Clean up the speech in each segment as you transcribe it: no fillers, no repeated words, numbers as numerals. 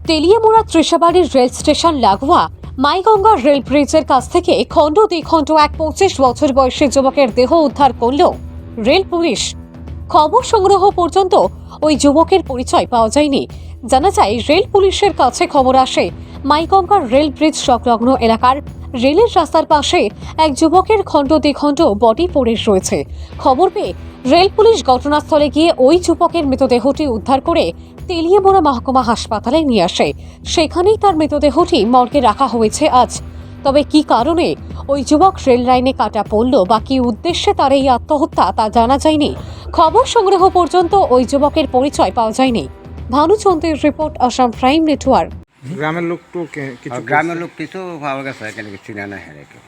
Teliamura ত্রিশাবাড়ির rail station লাগোয়া Maiganga rail ব্রিজের কাছ থেকে খণ্ড দ্বিখণ্ড এক 25 বছর বয়সী যুবকের দেহ উদ্ধার করল রেল পুলিশ। খবর সংগ্রহ পর্যন্ত ওই যুবকের পরিচয় পাওয়া যায়নি। জানা যায়, রেল পুলিশের কাছে খবর আসে মাইগঙ্গা রেল ব্রিজ সংলগ্ন এলাকার রেলের রাস্তার পাশে এক যুবকের খণ্ড দ্বিখণ্ড বডি পড়ে রয়েছে। খবর পেয়ে রেল পুলিশ ঘটনাস্থলে গিয়ে ওই যুবকের মৃতদেহটি উদ্ধার করে তেলিয়ামুড়া মহকুমা হাসপাতালে নিয়ে আসে। সেখানেই তার মৃতদেহটি মর্গে রাখা হয়েছে আজ। তবে কি কারণে ওই যুবক রেল লাইনে কাটা পড়ল বা কি উদ্দেশ্যে তার এই আত্মহত্যা তা জানা যায়নি। খবর সংগ্রহ পর্যন্ত ওই যুবকের পরিচয় পাওয়া যায়নি। ভানুচন্দ্রের রিপোর্ট, আসাম প্রাইম নেটওয়ার্ক। গ্রামের লোক তো কিছু গ্রামের লোক কিছু পাওয়া গেছে এখানে কিছু না হেরে কেউ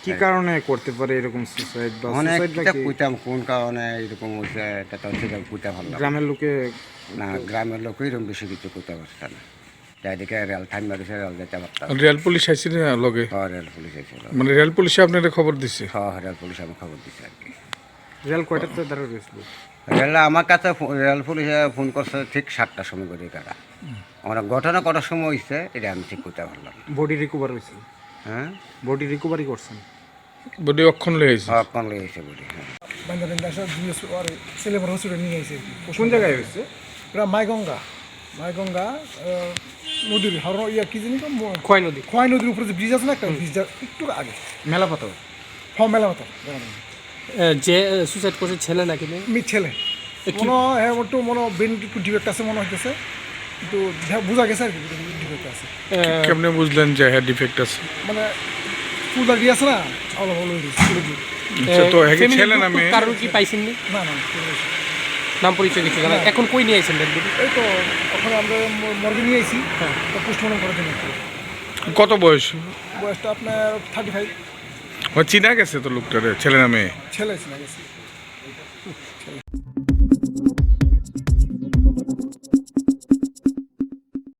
কি কারণে করতে পারে এরকম সুসাইড বা অনেক সুসাইড কিতা কুইতাম কোন কারণে এরকম হয়েছে এটা তো সেটা কুইতা ভালো লাগে গ্রামের লোকে না। গ্রামের লোক এরকম বেশি কিছু কুইতে পারছে না। চারিদিকে রেল থাইম মারিছে, রেল যেতে পারতাম। রেল পুলিশ আইছিল না লগে? রেল পুলিশ এসেছিল। মানে রেল পুলিশে আপনারা খবর দিছে? রেল পুলিশ আমি খবর দিচ্ছে আর কি। রেল কয়টাতে দাঁড়া রয়েছিল? রেল আমার কাছে রেল পুলিশে ফোন করছে ঠিক 7টার সময় করে তারা। আমার ঘটনা কটার সময় হয়েছে এটা আমি ঠিক করতে পারলাম। বডি রিকভার হয়েছে? হ্যাঁ, বডি রিকভারি করছেন? বডি অক্ষণ লয়ে আইছে? কখন লেগেছে বলি। হ্যাঁ, ছেলে বড় হসপিটাল নিয়ে গেছে। কোন জায়গায় হয়েছে? ওরা মাইগঙ্গা নদীর কি জানি খোয়াই নদীর উপরে যে ব্রিজ আছে না, একটা ব্রিজ একটু আগে মেলা পাতা? মেলা মতো যে সুসাইড করছে ছেলে নাকি মেয়ে? ছেলে মনে হ্যাঁ একটু ব্রেন একটু ডিফেক্ট আছে মনে হইতেছে, কিন্তু বোঝা গেছে আর কি ডিফেক্ট আছে। কেমনে বুঝলেন যে হ্যাঁ ডিফেক্ট আছে? মানে ফুলদার দিয়ে আছে না, আলো ভালো আচ্ছা, তো হ্যাঁ ছেলে না মেয়ে? কারণ কি পাইছেন না? না নাম পরিচয় কিছু জানা? এখন কই নিয়ে আইছেন? এই তো ওখানে আমরা মর্গে নিয়ে আইছি, তো পোস্টমর্টম করার জন্য। কত বয়স? বয়সটা আপনার 35। চিনা গেছে তো লোকটারে? ছেলে না মেয়ে? ছেলে ছিল গেছে।